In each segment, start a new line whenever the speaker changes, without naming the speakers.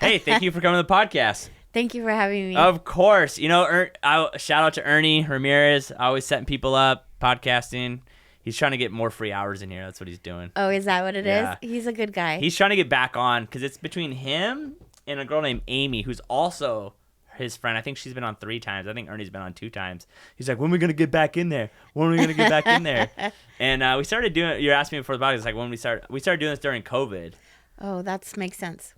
Hey, thank you for coming to the podcast.
Thank you for having me.
Of course. Shout out to Ernie Ramirez, always setting people up, podcasting. He's trying to get more free hours in here. That's what he's doing.
Oh, is that what it
Yeah.
is? He's a good guy.
He's trying to get back on because it's between him and a girl named Amy, who's also his friend. I think she's been on 3 times. I think Ernie's been on 2 times. He's like, when are we going to get back in there? When are we going to get back in there? And we started doing, you're asking me before the podcast, like when we started doing this during COVID.
Oh, that makes sense.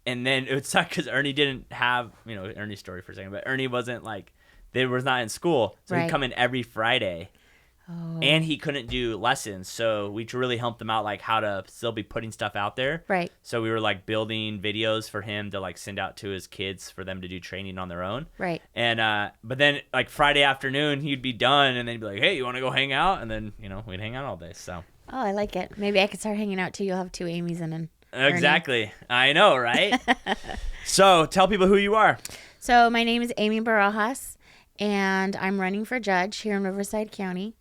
And then it would suck because Ernie didn't have, Ernie's story for a second, but Ernie wasn't they was not in school. So he'd come in every Friday.
Oh.
And he couldn't do lessons. So we really helped him out, how to still be putting stuff out there.
Right.
So we were building videos for him to send out to his kids for them to do training on their own.
Right.
And, but then Friday afternoon, he'd be done and then he'd be like, hey, you want to go hang out? And then, we'd hang out all day. So.
Oh, I like it. Maybe I could start hanging out too. You'll have 2 Amy's and an
Exactly. Ernie. I know, right? So tell people who you are.
So my name is Amy Barajas, and I'm running for judge here in Riverside County.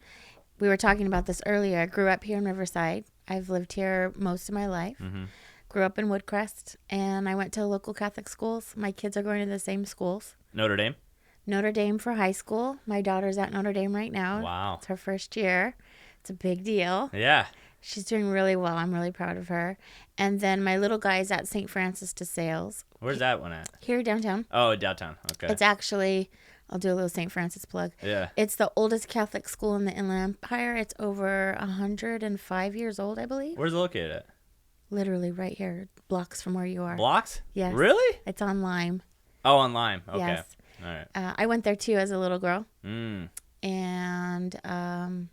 We were talking about this earlier. I grew up here in Riverside. I've lived here most of my life. Mm-hmm. Grew up in Woodcrest, and I went to local Catholic schools. My kids are going to the same schools.
Notre Dame?
Notre Dame for high school. My daughter's at Notre Dame right now.
Wow.
It's her first year. It's a big deal.
Yeah.
She's doing really well. I'm really proud of her. And then my little guy's at St. Francis de Sales.
Where's that one at?
Here downtown.
Oh, downtown. Okay.
It's actually, I'll do a little St. Francis plug.
Yeah.
It's the oldest Catholic school in the Inland Empire. It's over 105 years old, I believe.
Where's it located at?
Literally right here, blocks from where you are.
Blocks?
Yes.
Really?
It's on Lime.
Oh, on Lime. Okay.
Yes.
All right.
I went there too as a little girl.
Mm.
And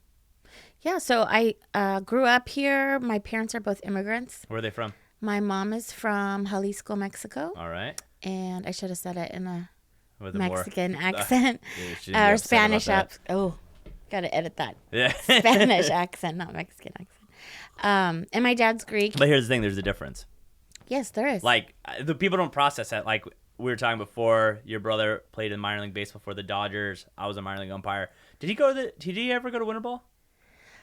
yeah, so I grew up here. My parents are both immigrants.
Where are they from?
My mom is from Jalisco, Mexico.
All right.
And I should have said it in a
With a
Mexican accent.
Yeah,
or Spanish accent. Oh, got to edit that.
Yeah.
Spanish accent, not Mexican accent. And my dad's Greek.
But here's the thing. There's a difference.
Yes, there is.
The people don't process that. We were talking before, your brother played in minor league baseball for the Dodgers. I was a minor league umpire. Did he ever go to Winter Ball?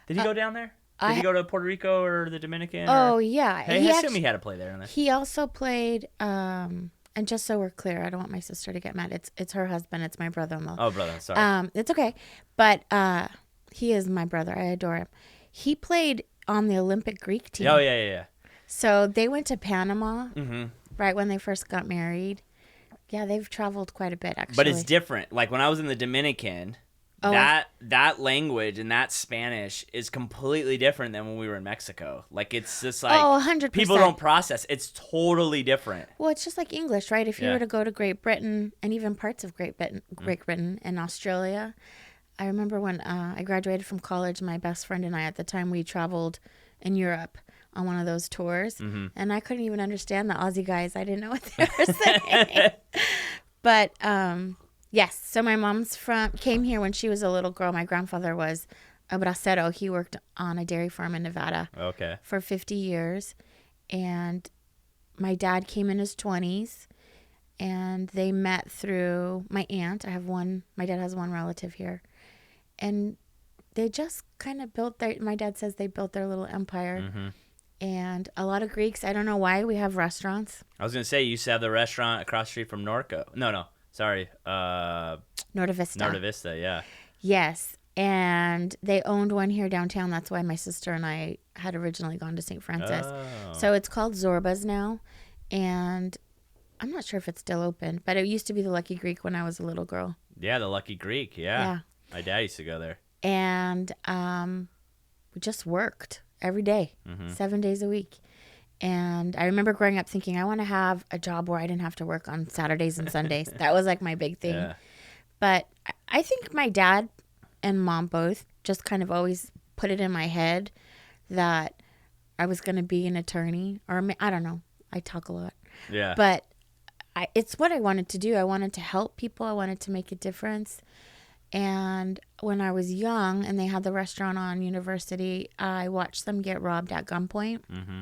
Did he go down there? Did he go to Puerto Rico or the Dominican?
Oh, yeah.
I assume he had to play there.
He also played, and just so we're clear, I don't want my sister to get mad. It's her husband. It's my brother-in-law.
Oh, brother. Sorry.
It's okay. But he is my brother. I adore him. He played on the Olympic Greek team.
Oh, yeah.
So they went to Panama
Mm-hmm.
right when they first got married. Yeah, they've traveled quite a bit, actually.
But it's different. When I was in the Dominican, that language and that Spanish is completely different than when we were in Mexico. It's just
100%.
People don't process. It's totally different.
Well, it's just like English, right? If you were to go to Great Britain and even parts of Great Britain and Australia, I remember when I graduated from college, my best friend and I at the time, we traveled in Europe on one of those tours, and I couldn't even understand the Aussie guys. I didn't know what they were saying. But yes, so my mom's came here when she was a little girl. My grandfather was a bracero. He worked on a dairy farm in Nevada for 50 years, and my dad came in his 20s, and they met through my aunt. My dad has one relative here, and they just kind of my dad says they built their little empire. Mm-hmm. And a lot of Greeks, I don't know why, we have restaurants.
I was going to say, you used to have the restaurant across the street from Norco. No, sorry.
Norte Vista.
Norte Vista, yeah.
Yes, and they owned one here downtown. That's why my sister and I had originally gone to St. Francis. Oh. So it's called Zorba's now, and I'm not sure if it's still open, but it used to be the Lucky Greek when I was a little girl.
Yeah, the Lucky Greek, yeah. My dad used to go there.
And we just worked every day, 7 days a week. And I remember growing up thinking, I want to have a job where I didn't have to work on Saturdays and Sundays. That was my big thing. Yeah. But I think my dad and mom both just kind of always put it in my head that I was going to be an attorney, or I don't know. I talk a lot.
Yeah.
But it's what I wanted to do. I wanted to help people. I wanted to make a difference. And when I was young and they had the restaurant on University, I watched them get robbed at gunpoint. Mm-hmm.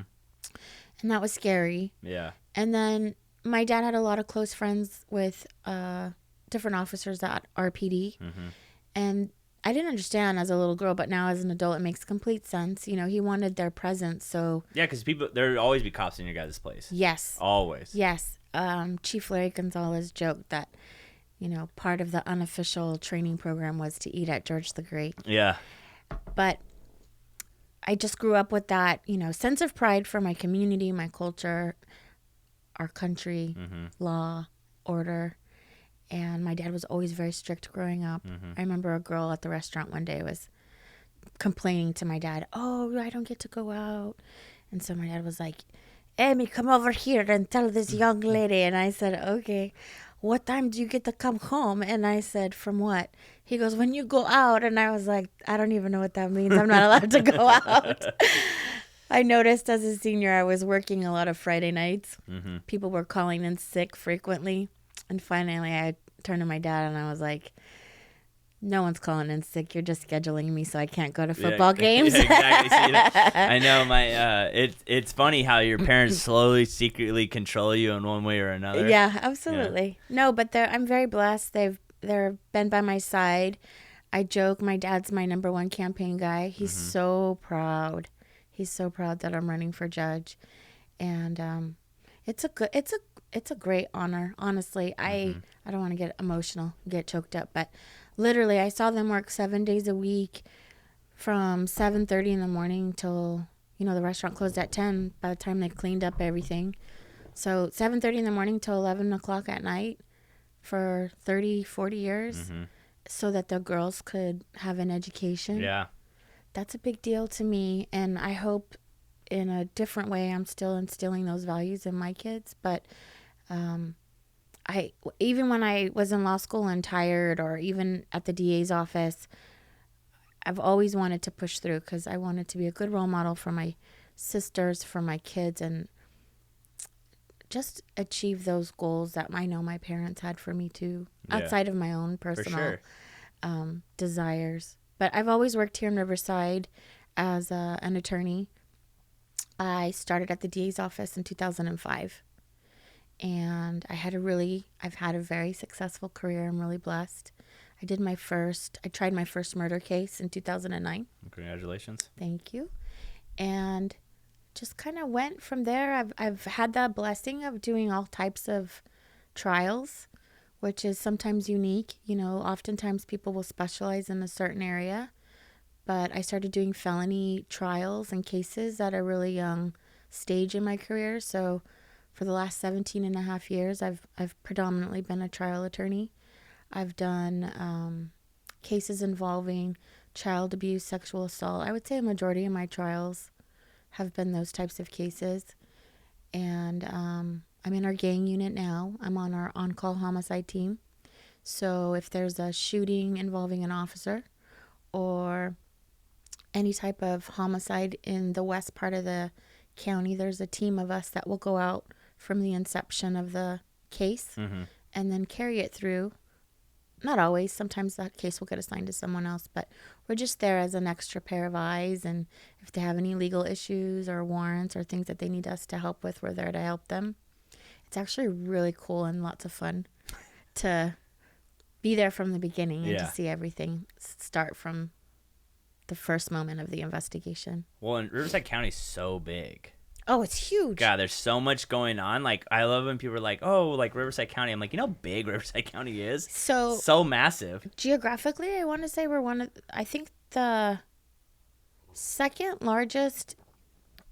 And that was scary.
Yeah.
And then my dad had a lot of close friends with different officers at RPD. Mm-hmm. And I didn't understand as a little girl, but now as an adult, it makes complete sense. You know, he wanted their presence, so...
Yeah, because there'll always be cops in your guys' place.
Yes.
Always.
Yes. Chief Larry Gonzalez joked that, you know, part of the unofficial training program was to eat at George the Great.
Yeah.
But I just grew up with that, you know, sense of pride for my community, my culture, our country, law, order. And my dad was always very strict growing up. I remember a girl at the restaurant one day was complaining to my dad, "Oh, I don't get to go out." And so my dad was like, "Amy, come over here and tell this young lady." And I said, "Okay, what time do you get to come home?" And I said, "From what?" He goes, "When you go out." And I was like, I don't even know what that means. I'm not allowed to go out. I noticed as a senior, I was working a lot of Friday nights. People were calling in sick frequently. And finally, I turned to my dad and I was like, "No one's calling in sick. You're just scheduling me so I can't go to football games."
Yeah, exactly. I know it's funny how your parents slowly, secretly control you in one way or another.
Yeah, absolutely. Yeah. No, but I'm very blessed. They've been by my side. I joke, my dad's my number one campaign guy. He's so proud. He's so proud that I'm running for judge, and it's a great honor. Honestly, I don't want to get emotional, get choked up, but literally, I saw them work 7 days a week from 7:30 in the morning till, you know, the restaurant closed at 10 by the time they cleaned up everything. So 7:30 in the morning till 11 o'clock at night for 30, 40 years so that the girls could have an education.
Yeah.
That's a big deal to me, and I hope in a different way I'm still instilling those values in my kids, but even when I was in law school and tired, or even at the DA's office, I've always wanted to push through because I wanted to be a good role model for my sisters, for my kids, and just achieve those goals that I know my parents had for me too, outside of my own personal desires. But I've always worked here in Riverside as an attorney. I started at the DA's office in 2005. And I've had a very successful career. I'm really blessed. I tried my first murder case in 2009.
Congratulations.
Thank you. And just kind of went from there. I've had the blessing of doing all types of trials, which is sometimes unique. You know, oftentimes people will specialize in a certain area, but I started doing felony trials and cases at a really young stage in my career. So for the last 17 and a half years, I've predominantly been a trial attorney. I've done cases involving child abuse, sexual assault. I would say a majority of my trials have been those types of cases. And I'm in our gang unit now. I'm on our on-call homicide team. So if there's a shooting involving an officer or any type of homicide in the west part of the county, there's a team of us that will go out from the inception of the case and then carry it through. Not always. Sometimes that case will get assigned to someone else, but we're just there as an extra pair of eyes. And if they have any legal issues or warrants or things that they need us to help with, we're there to help them. It's actually really cool and lots of fun to be there from the beginning and to see everything start from the first moment of the investigation.
Well, and Riverside County is so big.
Oh, it's huge.
God, there's so much going on. Like, I love when people are like, "Oh, like Riverside County." I'm like, you know how big Riverside County is? So massive.
Geographically, I want to say we're I think the second largest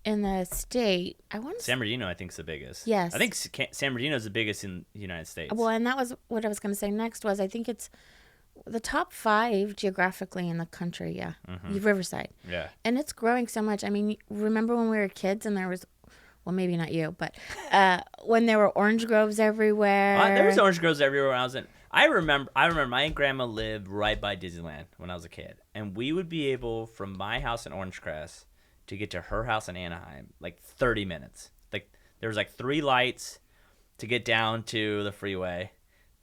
in the state.
San Bernardino, I think, is the biggest.
Yes.
I think San Bernardino is the biggest in the United States.
Well, and that was what I was going to say next was I think it's the top 5 geographically in the country, Riverside.
Yeah.
And it's growing so much. I mean, remember when we were kids and there was, well, maybe not you, but when there were orange groves everywhere.
There was orange groves everywhere when I was in. I remember my grandma lived right by Disneyland when I was a kid. And we would be able, from my house in Orange Crest, to get to her house in Anaheim, like 30 minutes. Like, there was like 3 lights to get down to the freeway.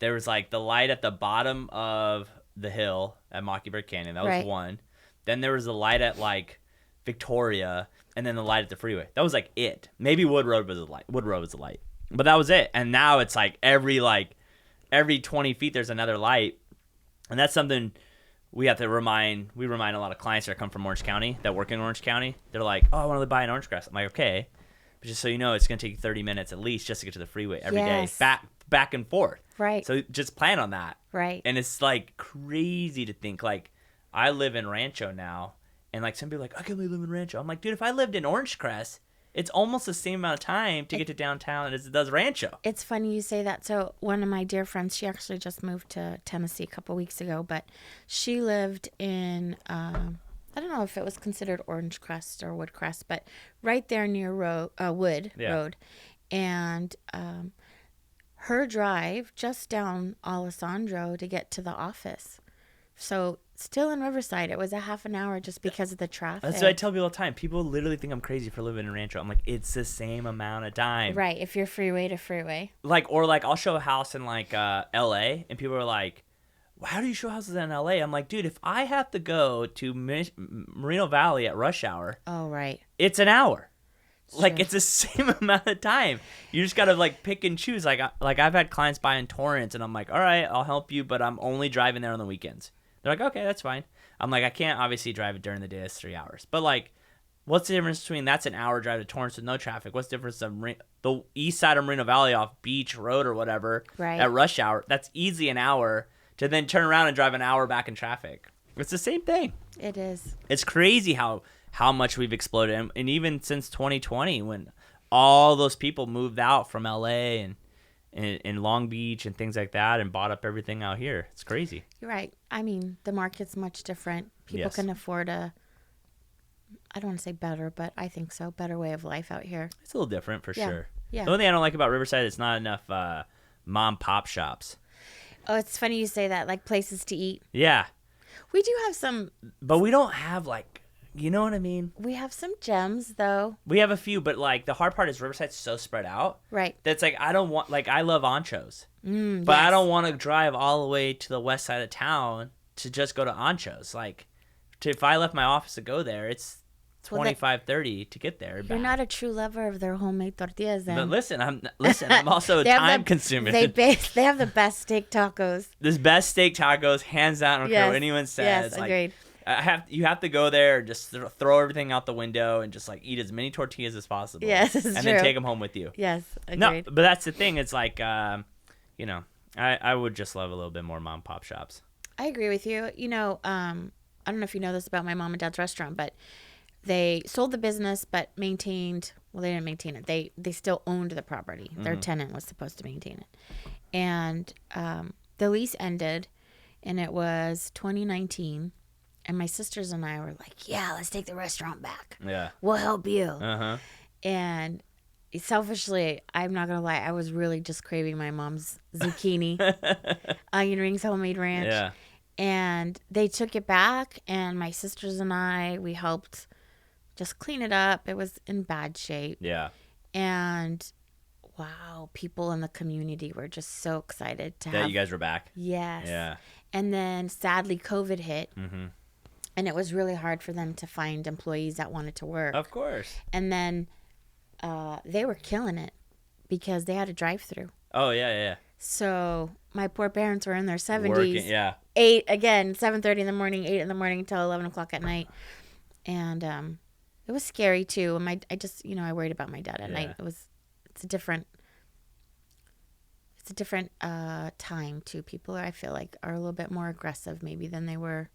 There was like the light at the bottom of the hill at Mockingbird Canyon. That was one. Then there was the light at like Victoria, and then the light at the freeway. That was like it. Maybe Wood Road was a light. But that was it. And now it's like every 20 feet there's another light. And that's something we remind a lot of clients that come from Orange County, that work in Orange County. They're like, oh, I want to buy an orange grass. I'm like, okay. But just so you know, it's going to take you 30 minutes at least just to get to the freeway every day, back and forth.
Right.
So just plan on that.
Right.
And it's like crazy to think, like, I live in Rancho now, and like some people are like, I can't believe you live in Rancho. I'm like, dude, if I lived in Orange Crest, it's almost the same amount of time to get to downtown as it does Rancho.
It's funny you say that. So one of my dear friends, she actually just moved to Tennessee a couple weeks ago, but she lived in, I don't know if it was considered Orange Crest or Woodcrest, but right there near Wood Road. And her drive just down Alessandro to get to the office. So still in Riverside, it was a half an hour just because of the traffic.
That's what I tell people all the time. People literally think I'm crazy for living in Rancho. I'm like, it's the same amount of time.
Right, if you're freeway to freeway.
Or I'll show a house in like LA, and people are like, well, how do you show houses in LA? I'm like, dude, if I have to go to Moreno Valley at rush hour,
oh right,
it's an hour.
Sure.
Like, it's the same amount of time. You just gotta like pick and choose. Like I've had clients buy in Torrance, and I'm like, all right, I'll help you, but I'm only driving there on the weekends. They're like, okay, that's fine. I'm like, I can't obviously drive it during the day. It's 3 hours. But like, what's the difference between that's an hour drive to Torrance with no traffic? What's the difference of the east side of Moreno Valley off Beach Road or whatever at rush hour? That's easily an hour to then turn around and drive an hour back in traffic. It's the same thing.
It is.
It's crazy how much we've exploded. And even since 2020, when all those people moved out from LA and in Long Beach and things like that and bought up everything out here. It's crazy.
You're right. I mean, the market's much different. People can afford I don't want to say better, but I think so, better way of life out here.
It's a little different for sure.
Yeah.
The only thing I don't like about Riverside is not enough mom pop shops.
Oh, it's funny you say that, like places to eat.
Yeah.
We do have some.
But we don't have like, you know what I mean?
We have some gems though.
We have a few, but like the hard part is Riverside's so spread out.
Right.
That's like, I don't want, like I love Anchos. But I don't want to drive all the way to the west side of town to just go to Anchos. Like, if I left my office to go there, it's $25-$30 to get there.
You're not a true lover of their homemade tortillas, then.
But listen, I'm also time consuming.
They have the best steak tacos.
This best steak tacos, hands down. I don't care what anyone says.
Yes,
like,
agreed.
You have to go there, just throw everything out the window, and just like eat as many tortillas as possible.
Yes, it's
and
true.
then take them home with you.
Yes, agreed.
No, but that's the thing. It's like, I would just love a little bit more mom and pop shops.
I agree with you. You know, I don't know if you know this about my mom and dad's restaurant, but they sold the business, but maintained. Well, they didn't maintain it. They still owned the property. Their tenant was supposed to maintain it, and the lease ended, and it was 2019. And my sisters and I were like, yeah, let's take the restaurant back.
Yeah.
We'll help you.
Uh-huh.
And selfishly, I'm not going to lie, I was really just craving my mom's zucchini, onion rings, homemade ranch.
Yeah.
And they took it back, and my sisters and I, we helped just clean it up. It was in bad shape.
Yeah.
And wow, people in the community were just so excited to have.
That you guys were back.
Yes.
Yeah.
And then sadly, COVID hit.
Mm-hmm.
And it was really hard for them to find employees that wanted to work.
Of course.
And then they were killing it because they had a drive-through.
Oh, yeah.
So my poor parents were in their 70s.
Working, yeah.
7:30 in the morning, 8 in the morning until 11 o'clock at night. And it was scary too. And I worried about my dad at night. It's a different time too. People I feel like are a little bit more aggressive maybe than they were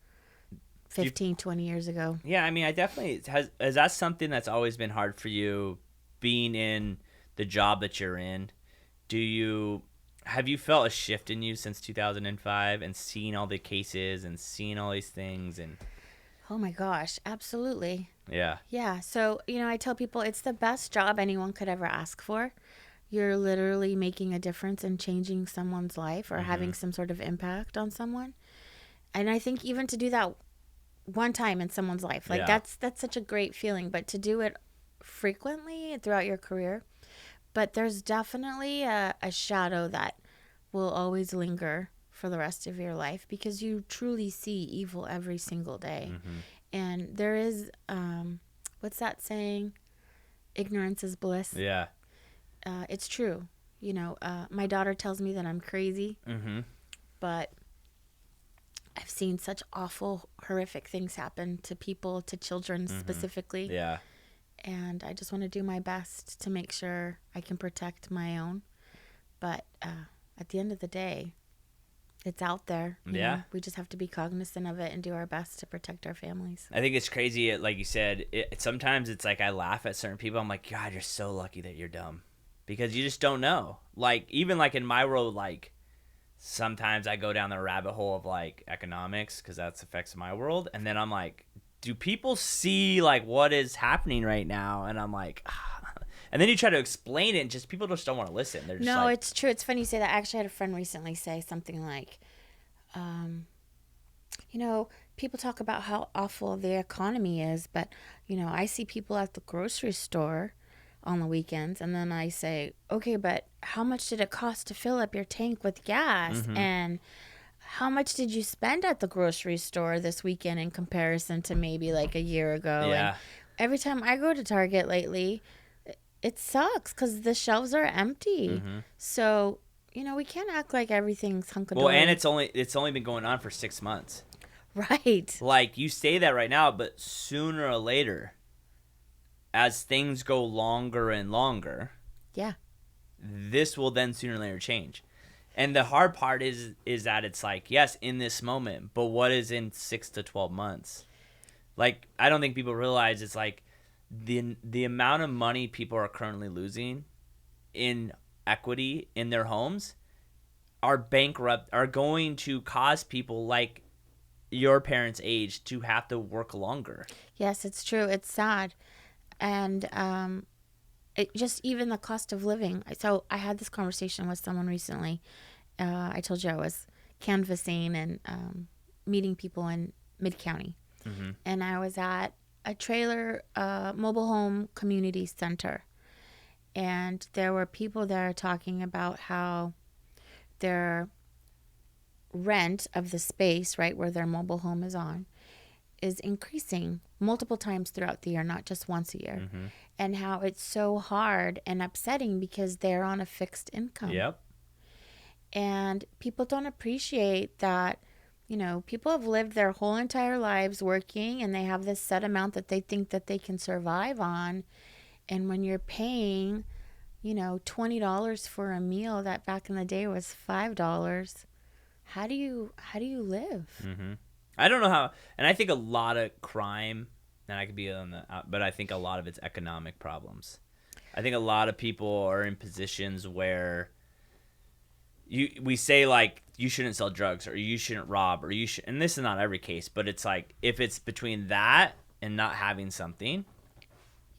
15, 20 years ago.
Yeah, I mean, I definitely is that something that's always been hard for you, being in the job that you're in? Have you felt a shift in you since 2005 and seeing all the cases and seeing all these things? And
oh my gosh, absolutely.
Yeah.
Yeah. So, I tell people it's the best job anyone could ever ask for. You're literally making a difference and changing someone's life or having some sort of impact on someone. And I think even to do that one time in someone's life, like that's such a great feeling, but to do it frequently throughout your career. But there's definitely a shadow that will always linger for the rest of your life because you truly see evil every single day. Mm-hmm. And there is, what's that saying? Ignorance is bliss.
Yeah.
It's true. My daughter tells me that I'm crazy, but I've seen such awful, horrific things happen to people, to children specifically.
Yeah.
And I just want to do my best to make sure I can protect my own. But at the end of the day, it's out there. You know? We just have to be cognizant of it and do our best to protect our families.
I think it's crazy. Like you said, sometimes it's like I laugh at certain people. I'm like, God, you're so lucky that you're dumb. Because you just don't know. Like, even like in my world, like, sometimes I go down the rabbit hole of like economics because that affects my world. And then I'm like, do people see like what is happening right now? And I'm like, and then you try to explain it and just people just don't want to listen. They're just
no,
like,
it's true. It's funny you say that. I actually had a friend recently say something like, you know, people talk about how awful the economy is, but, you know, I see people at the grocery store on the weekends, and then I say, okay, but how much did it cost to fill up your tank with gas? And how much did you spend at the grocery store this weekend in comparison to maybe like a year ago?
Yeah.
And every time I go to Target lately, it sucks because the shelves are empty. So, you know, we can't act like everything's hunky-dory.
well, and it's only been going on for 6 months.
Right.
Like, you say that right now, but sooner or later, as things go longer and longer,
Yeah.
this will then sooner or later change. And the hard part is that it's like, yes, in this moment, but what is in 6 to 12 months? Like, I don't think people realize it's like the amount of money people are currently losing in equity in their homes are going to cause people like your parents' age to have to work longer.
Yes, it's true. It's sad. And it just even the cost of living. So I had this conversation with someone recently. I told you I was canvassing and meeting people in Mid-County. And I was at a trailer mobile home community center. And there were people there talking about how their rent of the space, right, where their mobile home is on, is increasing multiple times throughout the year, not just once a year. And how it's so hard and upsetting because they're on a fixed income.
Yep.
And people don't appreciate that, you know, people have lived their whole entire lives working and they have this set amount that they think that they can survive on. And when you're paying, you know, $20 for a meal that back in the day was $5, how do you live?
I don't know how, and I think a lot of crime, and I could be on the, but I think a lot of it's economic problems. I think a lot of people are in positions where we say like you shouldn't sell drugs or you shouldn't rob or you should, and this is not every case, but it's like if it's between that and not having something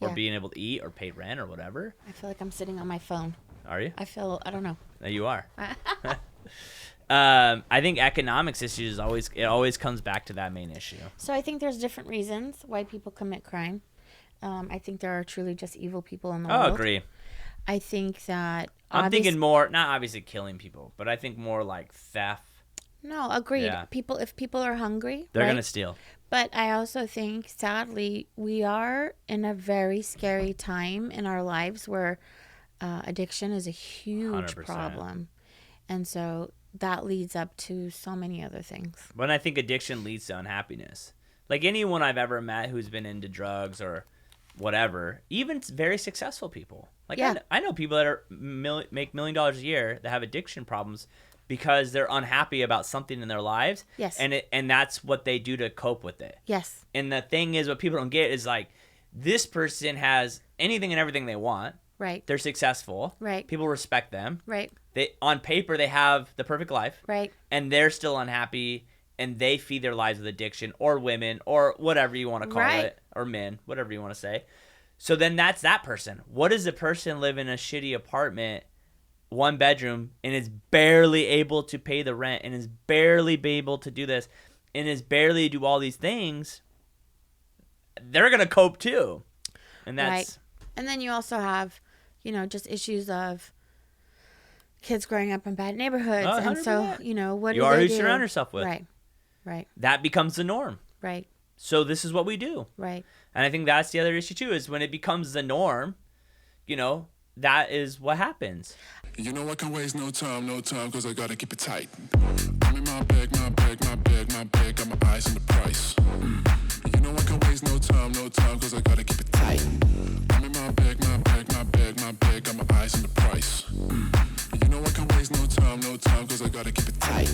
or being able to eat or pay rent or whatever.
I feel like I'm sitting on my phone.
Are you?
I don't know.
No, you are. I think economics issues always comes back to that main issue.
So I think there's different reasons why people commit crime. I think there are truly just evil people in the world.
Oh, agree.
I think that
I'm thinking more, not obviously killing people, but I think more like theft.
No, agreed.
Yeah.
If people are hungry,
They're
right?
going to steal.
But I also think, sadly, we are in a very scary time in our lives where addiction is a huge
100%.
problem. And so that leads up to so many other things.
But I think addiction leads to unhappiness. Like anyone I've ever met who's been into drugs or whatever, even very successful people. Like I know people that make $1 million a year that have addiction problems because they're unhappy about something in their lives.
Yes.
And that's what they do to cope with it.
Yes.
And the thing is, what people don't get is like, this person has anything and everything they want.
Right.
They're successful.
Right.
People respect them.
Right.
On paper, they have the perfect life.
Right.
And they're still unhappy, and they feed their lives with addiction, or women, or whatever you want to call it, or men, whatever you want to say. So then that's that person. What does the person live in a shitty apartment, 1 bedroom, and is barely able to pay the rent, and is barely able to do this, and is barely do all these things? They're gonna cope too, and that's
right. And then you also have, you know, just issues of kids growing up in bad neighborhoods, and so you know what
you are who you surround yourself with.
Right. Right.
That becomes the norm.
Right.
So this is what we do.
Right.
And I think that's the other issue too, is when it becomes the norm, you know, that is what happens.
You know I can waste no time, cause I gotta keep it tight. I'm in my bag, got my eyes on the price. You know I can't waste no time, cause I gotta keep it tight. I'm in my bag, got my eyes on the price. You know I can't waste no time, cause I gotta keep it tight.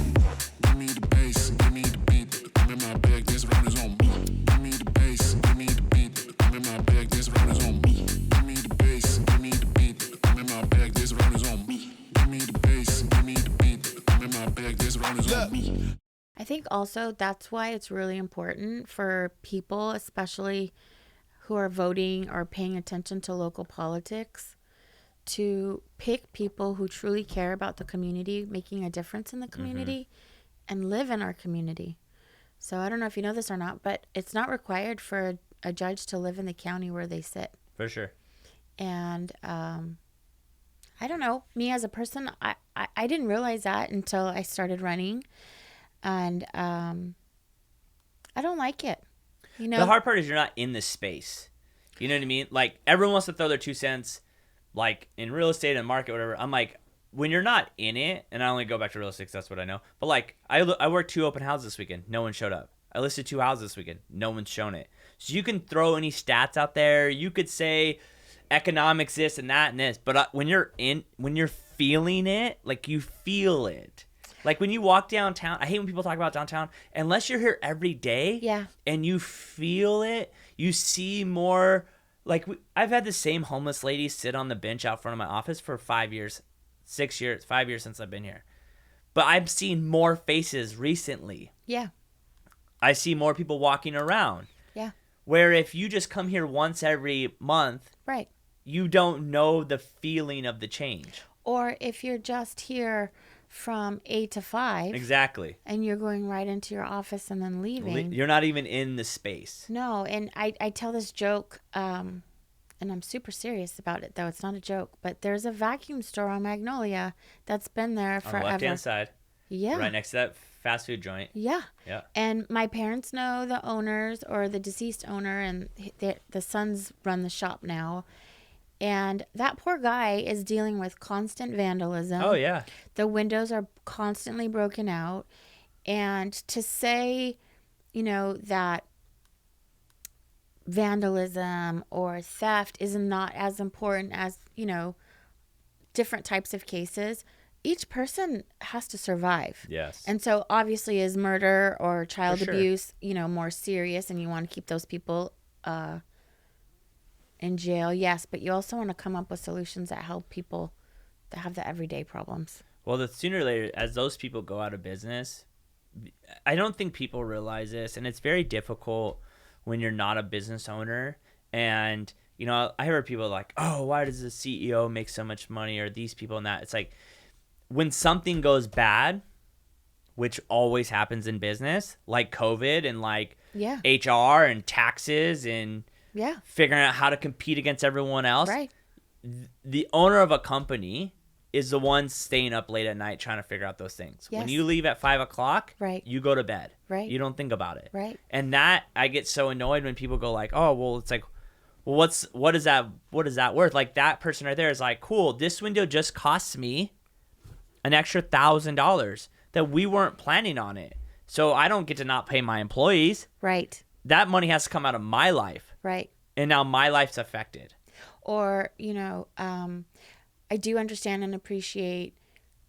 Give me the bass, give me the beat. I'm in my bag, this round is on me. Give me the bass, give me the beat. I'm in my bag, this round is on me. Give me the bass, give me the beat. I'm in my bag, this round is on me. Give me the bass, give me the beat. I'm in my bag, this round is on me.
I think also that's why it's really important for people, especially who are voting or paying attention to local politics, to pick people who truly care about the community, making a difference in the community, and live in our community. So I don't know if you know this or not, but it's not required for a judge to live in the county where they sit.
For sure.
And I don't know, me as a person, I didn't realize that until I started running. And I don't like it. You know,
the hard part is you're not in the space. You know what I mean? Like, everyone wants to throw their 2 cents, like, in real estate and market, whatever. I'm like, when you're not in it, and I only go back to real estate because that's what I know. But, like, I worked 2 open houses this weekend. No one showed up. I listed 2 houses this weekend. No one's shown it. So you can throw any stats out there. You could say economics this and that and this. But when you're feeling it, like, you feel it. Like, when you walk downtown, I hate when people talk about downtown. Unless you're here every day, and you feel it, you see more. Like, I've had the same homeless lady sit on the bench out front of my office for 5 years, 6 years, 5 years since I've been here. But I've seen more faces recently.
Yeah.
I see more people walking around.
Yeah.
Where if you just come here once every month,
right,
you don't know the feeling of the change.
Or if you're just here from 8 to 5.
Exactly.
And you're going right into your office and then leaving.
You're not even in the space.
No, and I tell this joke, and I'm super serious about it, though. It's not a joke. But there's a vacuum store on Magnolia that's been there forever.
On the left-hand side.
Yeah.
Right next to that fast food joint.
Yeah.
Yeah.
And my parents know the owners or the deceased owner, and the sons run the shop now. And that poor guy is dealing with constant vandalism.
Oh, yeah.
The windows are constantly broken out. And to say, you know, that vandalism or theft is not as important as, you know, different types of cases, each person has to survive.
Yes.
And so obviously is murder or child abuse, you know, more serious, and you want to keep those people in jail, yes, but you also want to come up with solutions that help people that have the everyday problems.
Well, the sooner or later, as those people go out of business, I don't think people realize this, and it's very difficult when you're not a business owner. And, you know, I hear people like, oh, why does the CEO make so much money, or these people and that? It's like, when something goes bad, which always happens in business, like COVID and like HR and taxes and figuring out how to compete against everyone else.
Right.
The owner of a company is the one staying up late at night trying to figure out those things.
Yes.
When you leave at 5 o'clock,
right,
you go to bed.
Right.
You don't think about it.
Right.
And that, I get so annoyed when people go like, oh, well, it's like, well, what is that worth? Like, that person right there is like, cool, this window just costs me an extra $1,000 that we weren't planning on it. So I don't get to not pay my employees.
Right.
That money has to come out of my life.
Right.
And now my life's affected.
Or, you know, I do understand and appreciate,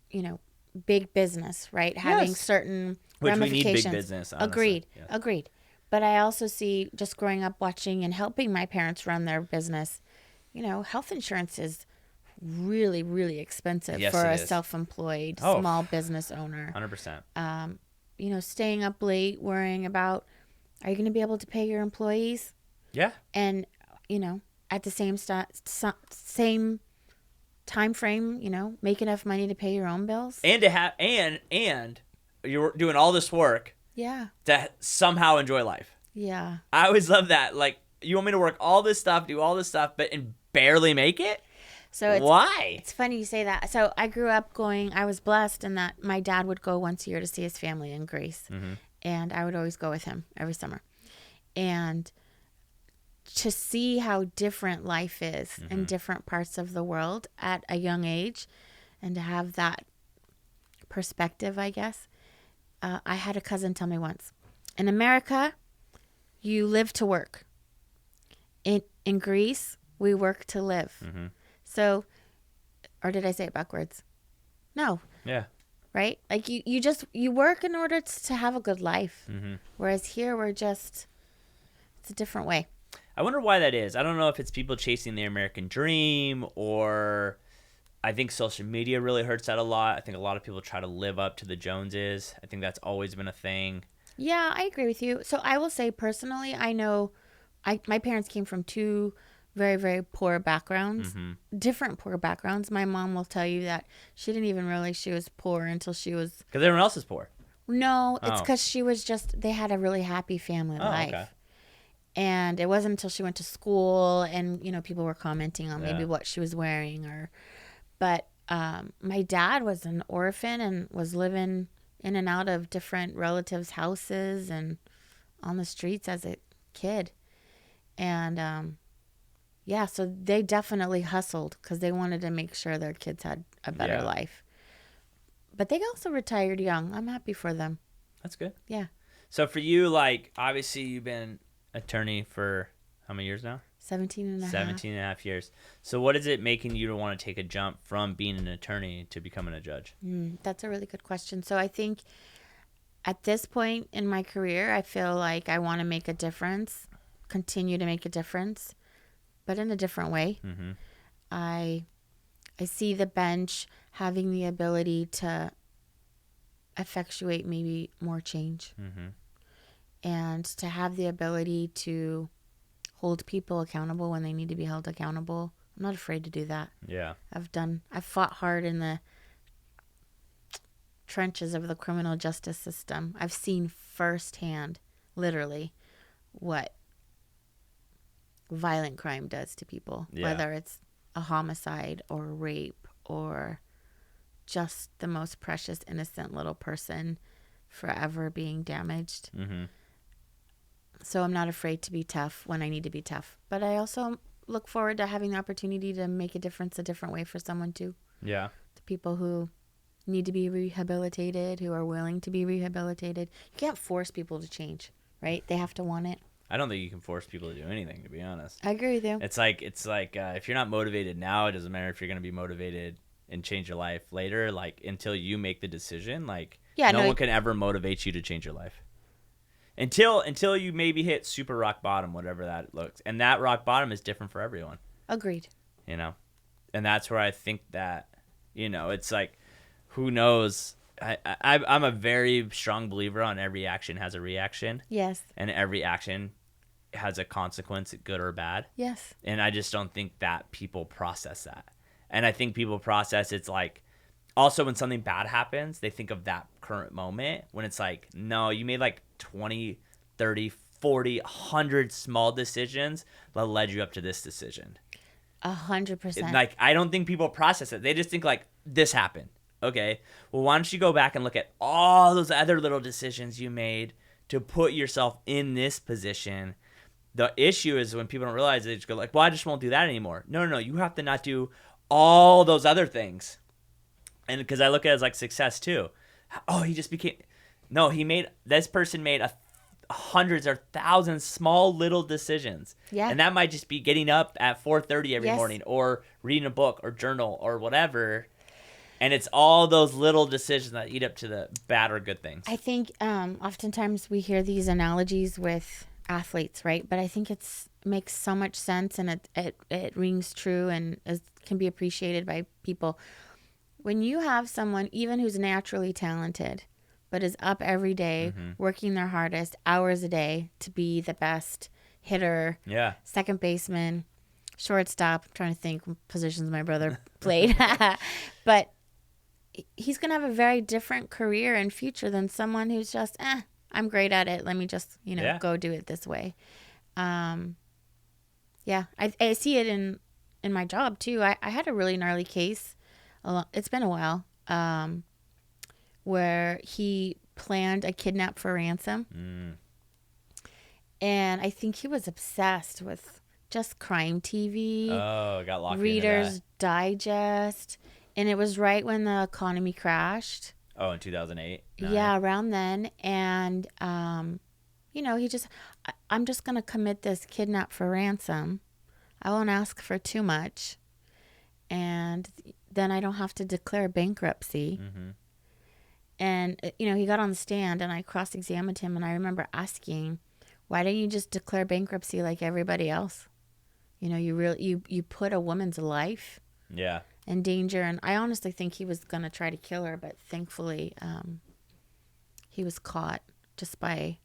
you know, big business, right? Having certain ramifications.
We need big business, honestly.
Agreed.
Yes.
Agreed. But I also see, just growing up watching and helping my parents run their business, you know, health insurance is really, really expensive for a self-employed small business owner.
100%.
You know, staying up late, worrying about, are you going to be able to pay your employees?
Yeah.
And, you know, at the same time frame, you know, make enough money to pay your own bills.
And to have and you're doing all this work.
Yeah.
To somehow enjoy life.
Yeah.
I always love that. Like, you want me to work all this stuff, do all this stuff, and barely make it?
So
why?
It's funny you say that. So I grew up I was blessed in that my dad would go once a year to see his family in Greece. Mm-hmm. And I would always go with him every summer. And to see how different life is in different parts of the world at a young age, and to have that perspective, I guess. I had a cousin tell me once, In America, you live to work. In Greece, we work to live.
Mm-hmm.
So, or did I say it backwards? No.
Yeah.
Right? Like you work in order to have a good life.
Mm-hmm.
Whereas here it's a different way.
I wonder why that is. I don't know if it's people chasing the American dream, or I think social media really hurts that a lot. I think a lot of people try to live up to the Joneses. I think that's always been a thing.
Yeah, I agree with you. So I will say personally, I know my parents came from two very, very poor backgrounds,
Mm-hmm.
different poor backgrounds. My mom will tell you that she didn't even realize she was poor until she was...
Because everyone else is poor.
No, it's
Oh.
because she was they had a really happy family life.
Okay.
And it wasn't until she went to school and, people were commenting on maybe
Yeah.
what she was wearing but my dad was an orphan and was living in and out of different relatives' houses and on the streets as a kid. And, yeah, so they definitely hustled because they wanted to make sure their kids had a better
Yeah.
life. But they also retired young. I'm happy for them.
That's good.
Yeah.
So for you, like, obviously you've been attorney for how many years now?
17 and a half.
17 and a half years. So what is it making you to want to take a jump from being an attorney to becoming a judge?
That's a really good question. So I think at this point in my career, I feel like I want to make a difference, continue to make a difference, but in a different way.
Mm-hmm.
I see the bench having the ability to effectuate maybe more change,
Mm-hmm.
and to have the ability to hold people accountable when they need to be held accountable. I'm not afraid to do that.
Yeah.
I've fought hard in the trenches of the criminal justice system. I've seen firsthand, literally, what violent crime does to people,
Yeah.
whether it's a homicide or rape or just the most precious, innocent little person forever being damaged.
Mm-hmm.
So I'm not afraid to be tough when I need to be tough. But I also look forward to having the opportunity to make a difference a different way for someone too.
Yeah.
The people who need to be rehabilitated, who are willing to be rehabilitated. You can't force people to change, right? They have to want it.
I don't think you can force people to do anything, to be honest.
I agree with you.
It's like if you're not motivated now, it doesn't matter if you're going to be motivated and change your life later. Like, until you make the decision, like, no one can ever motivate you to change your life. Until you maybe hit super rock bottom, whatever that looks. And that rock bottom is different for everyone.
Agreed.
And that's where I think that, it's like, who knows? I'm a very strong believer on every action has a reaction.
Yes.
And every action has a consequence, good or bad.
Yes.
And I just don't think that people process that. And I think people process it's like, also when something bad happens, they think of that current moment when it's like, no, you made like 20, 30, 40, 100 small decisions that led you up to this decision.
100%.
Like, I don't think people process it. They just think like, this happened. Okay, well, why don't you go back and look at all those other little decisions you made to put yourself in this position? The issue is when people don't realize it, they just go like, well, I just won't do that anymore. No. You have to not do all those other things. And because I look at it as like success too. Oh, this person made hundreds or thousands small little decisions.
Yeah.
And that might just be getting up at 4:30 every
Yes.
morning or reading a book or journal or whatever. And it's all those little decisions that eat up to the bad or good things.
I think oftentimes we hear these analogies with athletes, right? But I think it makes so much sense, and it rings true and can be appreciated by people. When you have someone, even who's naturally talented, but is up every day, working their hardest, hours a day to be the best hitter,
Yeah.
second baseman, shortstop. I'm trying to think what positions my brother played. But he's going to have a very different career and future than someone who's just, I'm great at it. Let me just, go do it this way. Yeah, I see it in my job too. I had a really gnarly case. It's been a while, where he planned a kidnap for ransom. And I think he was obsessed with just crime TV.
Oh, got locked into
Reader's
that.
Digest. And it was right when the economy crashed.
Oh, in 2008?
Yeah, around then. And he just, I'm just going to commit this kidnap for ransom. I won't ask for too much. And then I don't have to declare bankruptcy.
Mm-hmm.
And, he got on the stand and I cross-examined him. And I remember asking, why don't you just declare bankruptcy like everybody else? You put a woman's life in danger. And I honestly think he was going to try to kill her. But thankfully, he was caught just by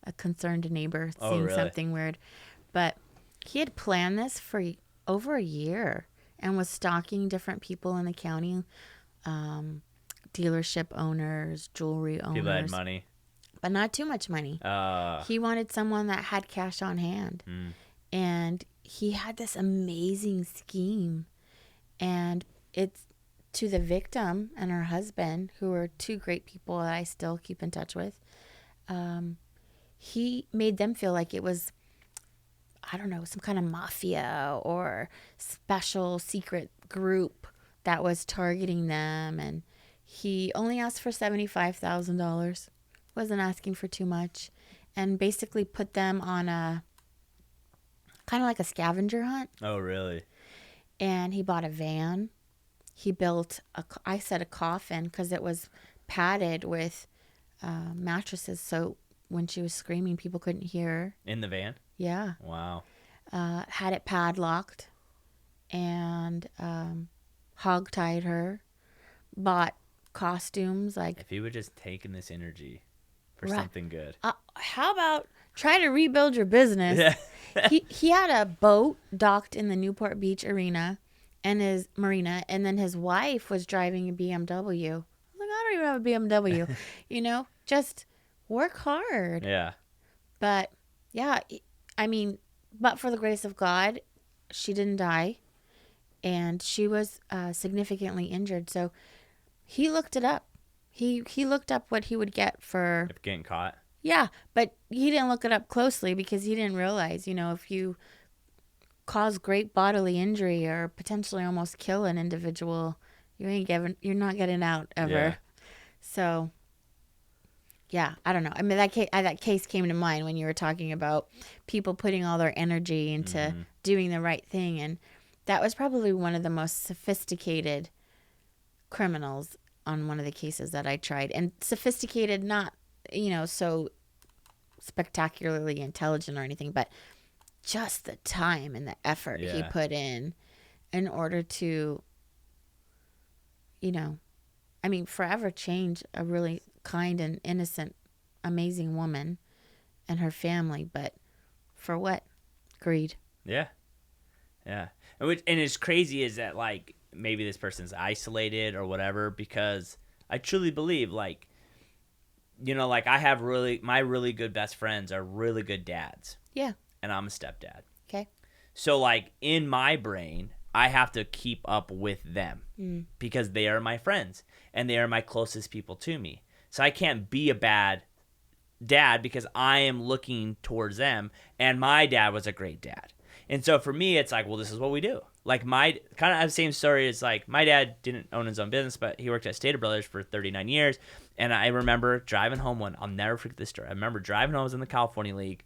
a concerned neighbor seeing something weird. But he had planned this for over a year and was stalking different people in the county, dealership owners, jewelry owners.
People had money.
But not too much money. He wanted someone that had cash on hand. And he had this amazing scheme. And it's to the victim and her husband, who are two great people that I still keep in touch with. He made them feel like it was, I don't know, some kind of mafia or special secret group that was targeting them. And he only asked for $75,000, wasn't asking for too much, and basically put them on a kind of like a scavenger hunt.
Oh, really?
And he bought a van. He built a coffin because it was padded with mattresses. So when she was screaming, people couldn't hear her.
In the van?
Yeah.
Wow.
Had it padlocked and hog-tied her. Bought costumes. Like,
if he would just taken this energy for something good.
How about try to rebuild your business?
Yeah.
he had a boat docked in the Newport Beach arena and his marina, and then his wife was driving a BMW. Like, I don't even have a BMW. Just work hard.
Yeah.
But yeah, I mean, but for the grace of God, she didn't die, and she was significantly injured. So he looked it up. He looked up what he would get for
getting caught.
Yeah, but he didn't look it up closely because he didn't realize, if you cause great bodily injury or potentially almost kill an individual, you're not getting out ever.
Yeah.
So, yeah, I don't know. I mean, that case came to mind when you were talking about people putting all their energy into doing the right thing, and that was probably one of the most sophisticated criminals on one of the cases that I tried. And sophisticated, not so spectacularly intelligent or anything, but just the time and the effort he put in order to, forever change a really kind and innocent, amazing woman and her family. But for what? Greed.
Yeah. Yeah. And it's crazy is that, like, maybe this person's isolated or whatever, because I truly believe, like, I have my really good best friends are really good dads.
Yeah.
And I'm a stepdad.
Okay.
So, like, in my brain, I have to keep up with them because they are my friends and they are my closest people to me. So I can't be a bad dad because I am looking towards them, and my dad was a great dad. And so for me, it's like, well, this is what we do. Like, my kind of the same story is, like, my dad didn't own his own business, but he worked at Stater Brothers for 39 years. And I remember driving home I'll never forget this story. I remember driving home, I was in the California League.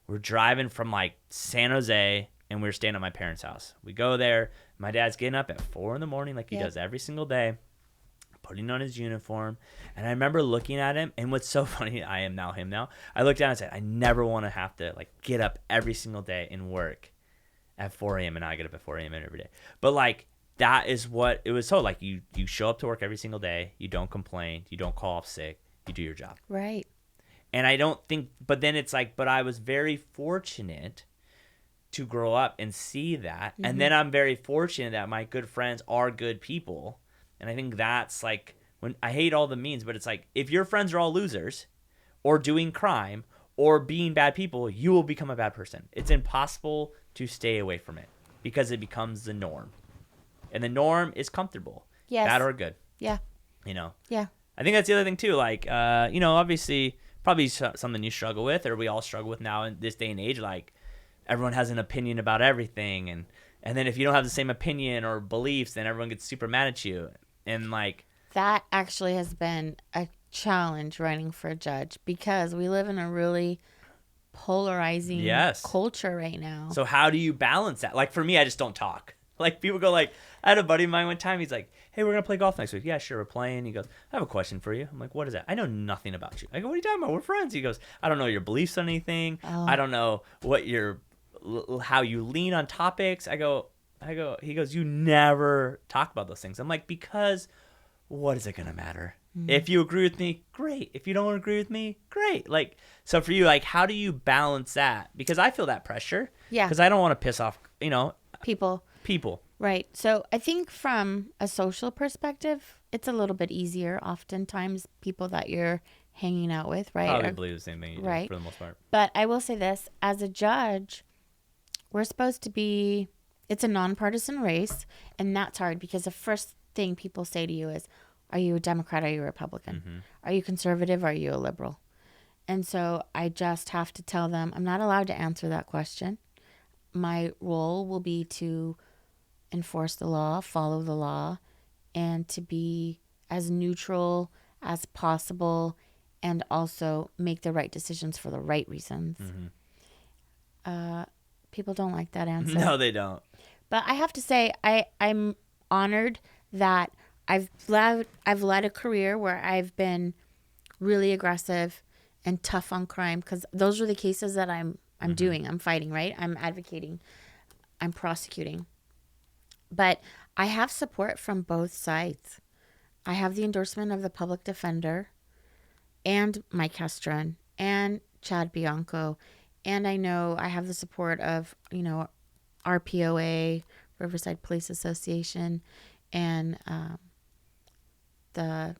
We're driving from, like, San Jose, and we were staying at my parents' house. We go there. My dad's getting up at 4 a.m, like he does every single day, putting on his uniform. And I remember looking at him, and what's so funny, I am now him now. I looked down and said, I never want to have to, like, get up every single day and work at 4 a.m. and now I get up at 4 a.m. every day. But, like, that is what it was. So, like, you show up to work every single day. You don't complain. You don't call off sick. You do your job.
Right.
And I don't think, but then it's like, but I was very fortunate to grow up and see that. Mm-hmm. And then I'm very fortunate that my good friends are good people. And I think that's like, when I hate all the memes, but it's like, if your friends are all losers or doing crime or being bad people, you will become a bad person. It's impossible to stay away from it because it becomes the norm. And the norm is comfortable.
Yes.
Bad or good.
Yeah.
Yeah. I think that's the other thing too. Like, obviously probably something you struggle with, or we all struggle with now in this day and age. Like, everyone has an opinion about everything. And then if you don't have the same opinion or beliefs, then everyone gets super mad at you. And like,
that actually has been a challenge running for a judge, because we live in a really polarizing
Yes.
culture right now.
So how do you balance that? Like for me, I just don't talk. Like people go like, I had a buddy of mine one time. He's like, hey, we're going to play golf next week. Yeah, sure. We're playing. He goes, I have a question for you. I'm like, what is that? I know nothing about you. I go, what are you talking about? We're friends. He goes, I don't know your beliefs on anything. I don't know what how you lean on topics. I go, he goes, you never talk about those things. I'm like, because what is it going to matter? If you agree with me, great. If you don't agree with me, great. Like, so for you, like, how do you balance that? Because I feel that pressure.
Yeah.
Because I don't want to piss off,
People. Right. So I think from a social perspective, it's a little bit easier. Oftentimes, people that you're hanging out with, right?
Probably believe the same thing you do,
right.
for the most part.
But I will say this, as a judge, we're supposed to be, it's a nonpartisan race, and that's hard because the first thing people say to you is, are you a Democrat? Are you a Republican?
Mm-hmm.
Are you conservative? Are you a liberal? And so I just have to tell them, I'm not allowed to answer that question. My role will be to enforce the law, follow the law, and to be as neutral as possible and also make the right decisions for the right reasons.
Mm-hmm.
People don't like that answer.
No, they don't.
But I have to say, I'm honored that I've led a career where I've been really aggressive and tough on crime, because those are the cases that I'm doing. I'm fighting, right? I'm advocating. I'm prosecuting. But I have support from both sides. I have the endorsement of the public defender and Mike Hestron and Chad Bianco. And I know I have the support of, RPOA, Riverside Police Association, and the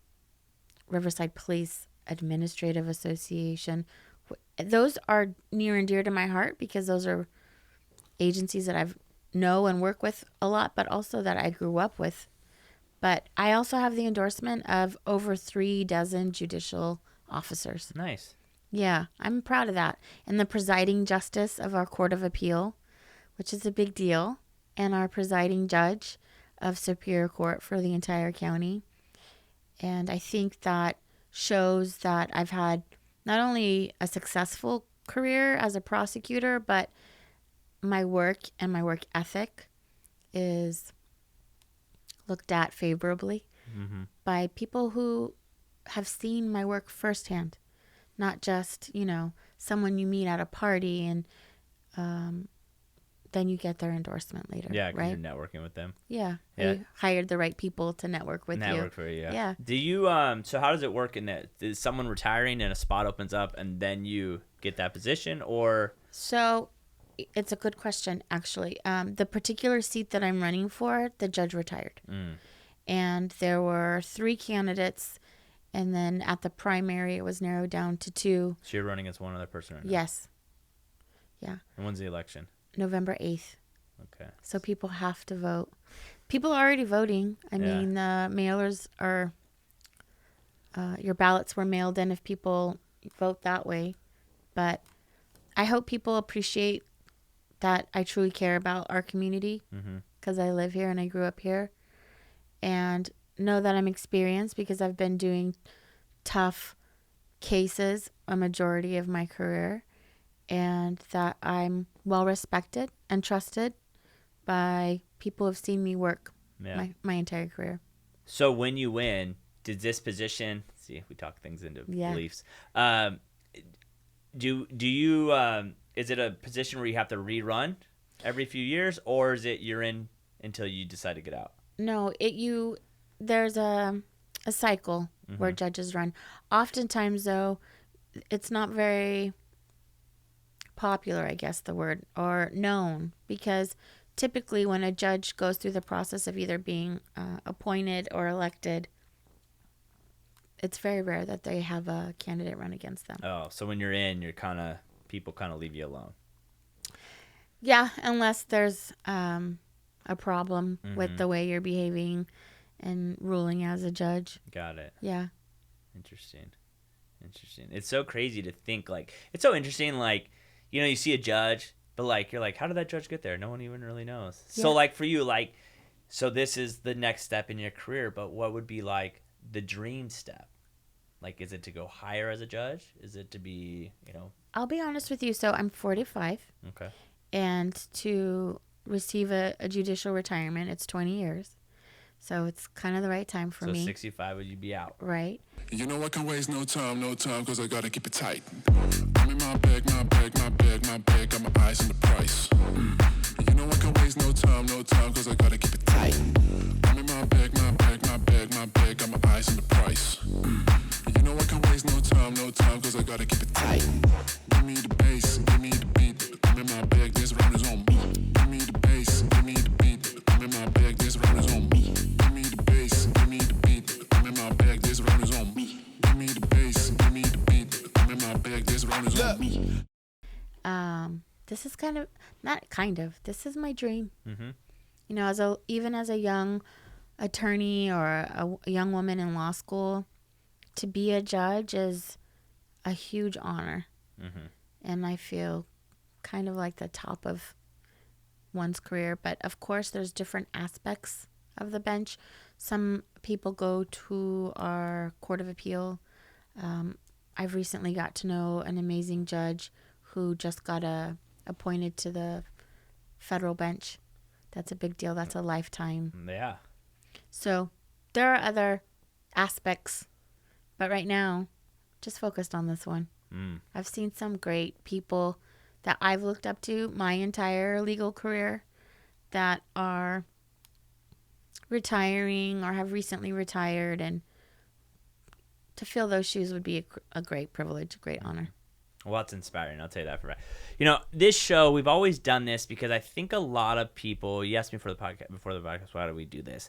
Riverside Police Administrative Association. Those are near and dear to my heart because those are agencies that I've know and work with a lot, but also that I grew up with. But I also have the endorsement of over 36 judicial officers.
Nice.
Yeah, I'm proud of that. And the presiding justice of our Court of Appeal, which is a big deal, and our presiding judge of Superior Court for the entire county. And I think that shows that I've had not only a successful career as a prosecutor, but my work and my work ethic is looked at favorably by people who have seen my work firsthand, not just, someone you meet at a party and then you get their endorsement later.
Yeah, because
right?
you're networking with them.
Yeah.
Yeah.
You hired the right people to network with you.
Network for you, yeah.
Yeah.
Do you, so how does it work in that? Is someone retiring and a spot opens up and then you get that position, or?
So it's a good question, actually. The particular seat that I'm running for, the judge retired. And there were 3 candidates, and then at the primary, it was narrowed down to 2.
So you're running as one other person right now?
Yes. Yeah.
And when's the election?
November 8th.
Okay.
So people have to vote. People are already voting. I mean, the mailers are, your ballots were mailed in if people vote that way. But I hope people appreciate that I truly care about our community because I live here and I grew up here, and know that I'm experienced because I've been doing tough cases a majority of my career, and that I'm well respected and trusted by people who have seen me work my entire career.
So when you win, did this position, see, we talk things into beliefs. Do you, is it a position where you have to rerun every few years, or is it you're in until you decide to get out?
No, there's a cycle where judges run. Oftentimes, though, it's not very popular, I guess the word, or known, because typically when a judge goes through the process of either being appointed or elected, it's very rare that they have a candidate run against them.
Oh, so when you're in, people kind of leave you alone.
Yeah, unless there's a problem with the way you're behaving and ruling as a judge.
Got it.
Yeah.
Interesting. It's so crazy to think, like, it's so interesting, like, you see a judge, but, like, you're like, how did that judge get there? No one even really knows. Yeah. So, like, for you, like, so this is the next step in your career, but what would be, like, the dream step? Like, is it to go higher as a judge? Is it to be,
I'll be honest with you. So I'm 45.
Okay.
And to receive a judicial retirement, it's 20 years. So it's kind of the right time for me.
So 65 would you be out?
Right.
You know I can waste no time, cause I gotta keep it tight. I'm in my bag, got my eyes on the price. You know I can waste no time, cause I gotta keep it tight. I'm in my bag, got my eyes on the price. You know I can waste no time, cause I gotta keep it tight. Give me the bass, give me the beat. I'm in my bag, this round is on me. Give me the bass, give me the beat. I'm in my bag, this round is on me. Give me the bass, give me the beat. I'm in my bag, this round is on me. Give me the bass, give me the beat. I'm in my bag, this round is on me.
This is this is my dream.
Mm-hmm.
Even as a young attorney or a young woman in law school, to be a judge is a huge honor.
Mm-hmm.
And I feel kind of like the top of one's career. But of course, there's different aspects of the bench. Some people go to our Court of Appeal. I've recently got to know an amazing judge who just got appointed to the federal bench. That's a big deal. That's a lifetime.
Yeah.
So there are other aspects, but right now, just focused on this one. I've seen some great people that I've looked up to my entire legal career that are retiring or have recently retired, and to fill those shoes would be a great privilege, a great honor.
Well, that's inspiring. I'll tell you that for right. This show, we've always done this because I think a lot of people, you asked me before the podcast, why do we do this?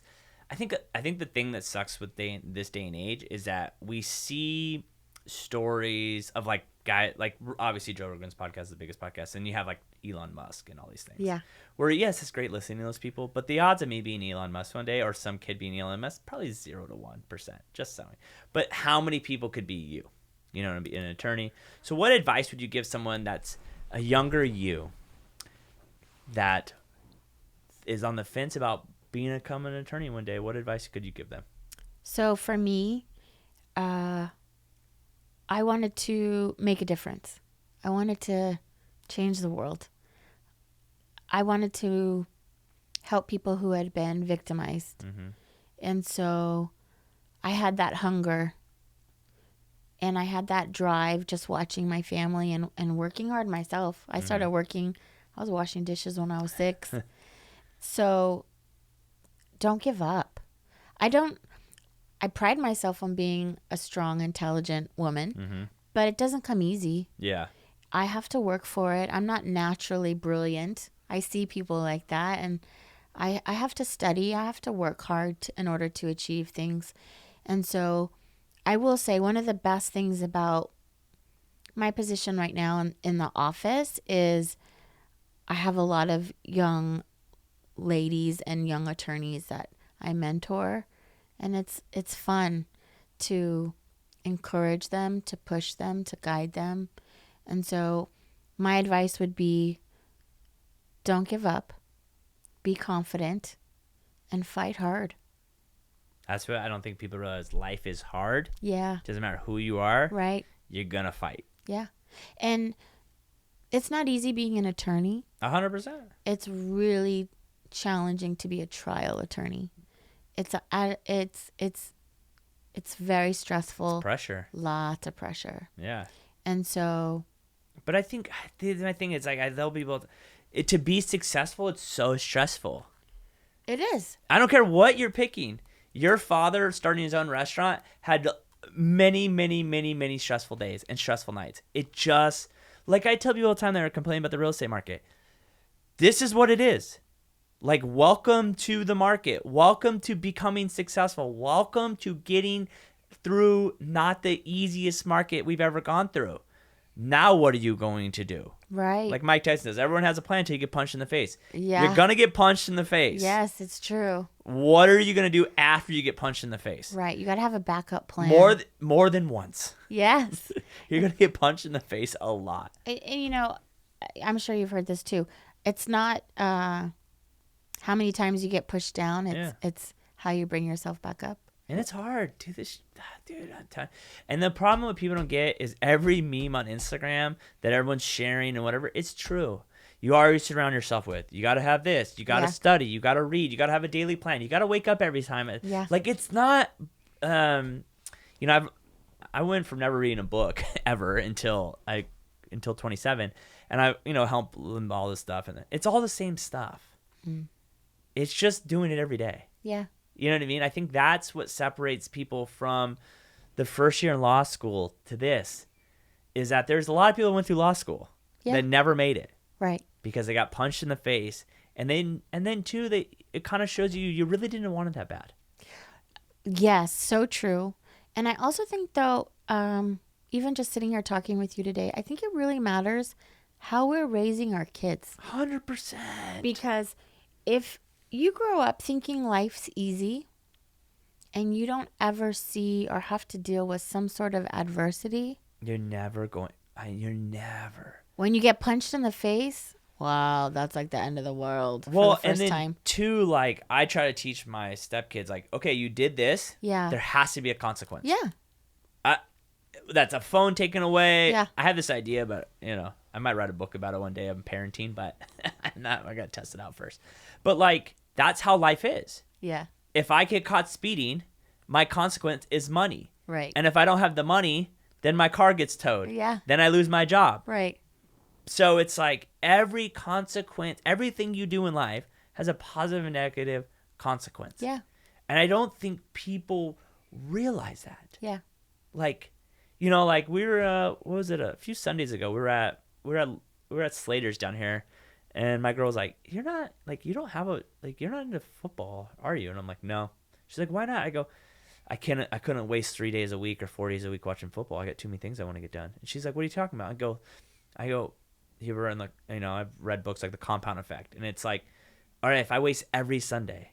I think the thing that sucks with this day and age is that we see stories of obviously Joe Rogan's podcast is the biggest podcast, and you have like Elon Musk and all these things.
Yeah.
Where yes, it's great listening to those people, but the odds of me being Elon Musk one day or some kid being Elon Musk probably 0 to 1%, just so. But how many people could be you? And be an attorney. So what advice would you give someone that's a younger you that is on the fence about becoming an attorney one day? What advice could you give them?
So for me, I wanted to make a difference. I wanted to change the world. I wanted to help people who had been victimized.
Mm-hmm.
And so I had that hunger. And I had that drive just watching my family and working hard myself. I started working. I was washing dishes when I was 6. So don't give up. I pride myself on being a strong, intelligent woman, but it doesn't come easy.
Yeah.
I have to work for it. I'm not naturally brilliant. I see people like that, and I have to study. I have to work hard in order to achieve things. And so I will say one of the best things about my position right now in the office is I have a lot of young ladies and young attorneys that I mentor, and it's fun to encourage them, to push them, to guide them. And so my advice would be don't give up, be confident, and fight hard.
That's what I don't think people realize. Life is hard.
Yeah.
Doesn't matter who you are.
Right.
You're going to fight.
Yeah. And it's not easy being an attorney.
100%.
It's really challenging to be a trial attorney. It's very stressful.
It's pressure.
Lots of pressure.
Yeah.
And so.
But I think my thing is like I tell people to be successful. It's so stressful.
It is.
I don't care what you're picking. Your father starting his own restaurant had many, many, many, many stressful days and stressful nights. It just, like I tell people all the time that are complaining about the real estate market, this is what it is. Like, welcome to the market. Welcome to becoming successful. Welcome to getting through not the easiest market we've ever gone through. Now what are you going to do?
Right.
Like Mike Tyson says, everyone has a plan until you get punched in the face.
Yeah.
You're going to get punched in the face.
Yes, it's true.
What are you going to do after you get punched in the face?
Right. You got to have a backup plan.
More than once.
Yes.
You're going to get punched in the face a lot.
And, I'm sure you've heard this too. It's not how many times you get pushed down. It's how you bring yourself back up
And it's hard. Dude, I'm telling. And the problem what people don't get is every meme on Instagram that everyone's sharing and whatever, it's true. You already surround yourself with. You got to have this. You got to study. You got to read. You got to have a daily plan. You got to wake up every time.
Yeah.
Like, it's not, I went from never reading a book ever until 27. And I, help them all this stuff. And it's all the same stuff. It's just doing it every day.
Yeah.
You know what I mean? I think that's what separates people from the first year in law school to this, is that there's a lot of people that went through law school that never made it.
Right.
Because they got punched in the face. And then too, it kind of shows you really didn't want it that bad.
Yes, so true. And I also think, though, even just sitting here talking with you today, I think it really matters how we're raising our kids.
100%.
Because if you grow up thinking life's easy and you don't ever see or have to deal with some sort of adversity.
You're never.
When you get punched in the face, wow, that's like the end of the world for the first time.
Too, like, I try to teach my stepkids, like, okay, you did this.
Yeah.
There has to be a consequence.
Yeah.
That's a phone taken away.
Yeah.
I have this idea, but, I might write a book about it one day. I'm parenting, but I got to test it out first. But, like, that's how life is.
Yeah.
If I get caught speeding, my consequence is money.
Right.
And if I don't have the money, then my car gets towed.
Yeah.
Then I lose my job.
Right.
So it's like every consequence, everything you do in life has a positive and negative consequence.
Yeah.
And I don't think people realize that.
Yeah.
Like, like we were, what was it, a few Sundays ago, we were at Slater's down here, and my girl was like, you're not into football, are you? And I'm like, no. She's like, why not? I go, I couldn't waste 3 days a week or 4 days a week watching football. I got too many things I want to get done. And she's like, what are you talking about? I go, you ever read I've read books like The Compound Effect, and it's like, all right, if I waste every Sunday,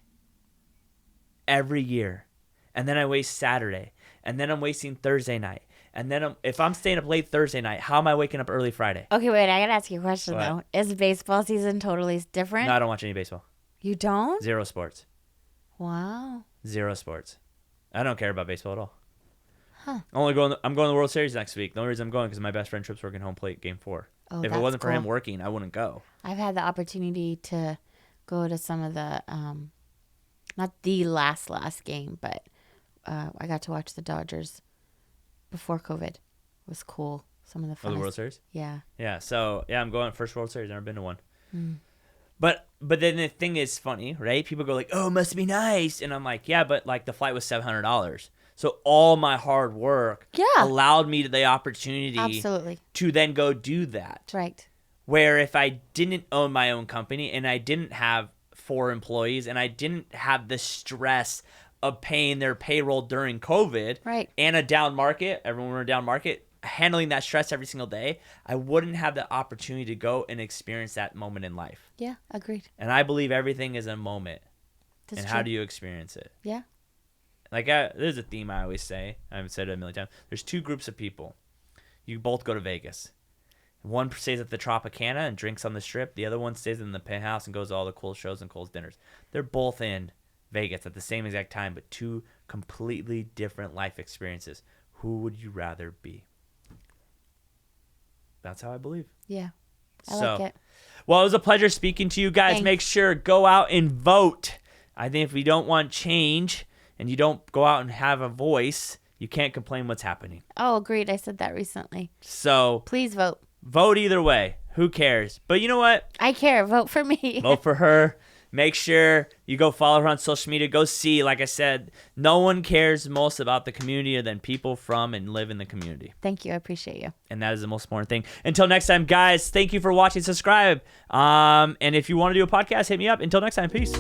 every year, and then I waste Saturday, and then I'm wasting Thursday night, and then if I'm staying up late Thursday night, how am I waking up early Friday?
Okay, wait, I gotta ask you a question
What?
though. Is baseball season totally different?
No, I don't watch any baseball.
You don't?
Zero sports.
Wow.
Zero sports. I don't care about baseball at all.
Huh.
I'm going to the World Series next week. The only reason I'm going because my best friend Tripp's working home plate Game 4.
Oh,
if it wasn't for him working, I wouldn't go.
I've had the opportunity to go to some of the, not the last game, but I got to watch the Dodgers before COVID. It was cool. Some of the fun.
Oh, the World Series?
Yeah.
Yeah. So, I'm going first World Series. I've never been to one. But then the thing is funny, right? People go like, oh, it must be nice. And I'm like, yeah, but like the flight was $700. So all my hard work allowed me the opportunity
Absolutely.
to then go do that.
Right.
Where if I didn't own my own company and I didn't have 4 employees and I didn't have the stress of paying their payroll during COVID and a down market, everyone were in a down market, handling that stress every single day, I wouldn't have the opportunity to go and experience that moment in life.
Yeah, agreed.
And I believe everything is a moment.
That's
and
true.
how do you experience it?
Yeah.
Like, there's a theme I always say. I've said it a million times. There's 2 groups of people. You both go to Vegas. One stays at the Tropicana and drinks on the Strip. The other one stays in the penthouse and goes to all the cool shows and cool dinners. They're both in Vegas at the same exact time, but 2 completely different life experiences. Who would you rather be? That's how I believe.
Yeah. I like it.
Well, it was a pleasure speaking to you guys.
Thanks.
Make sure go out and vote. I think if we don't want change and you don't go out and have a voice, you can't complain what's happening.
Oh, agreed. I said that recently.
So
please vote.
Vote either way. Who cares? But you know what?
I care. Vote for me.
Vote for her. Make sure you go follow her on social media. Go see, like I said, no one cares most about the community than people from and live in the community.
Thank you. I appreciate you.
And that is the most important thing. Until next time, guys, thank you for watching. Subscribe. And if you want to do a podcast, hit me up. Until next time, peace.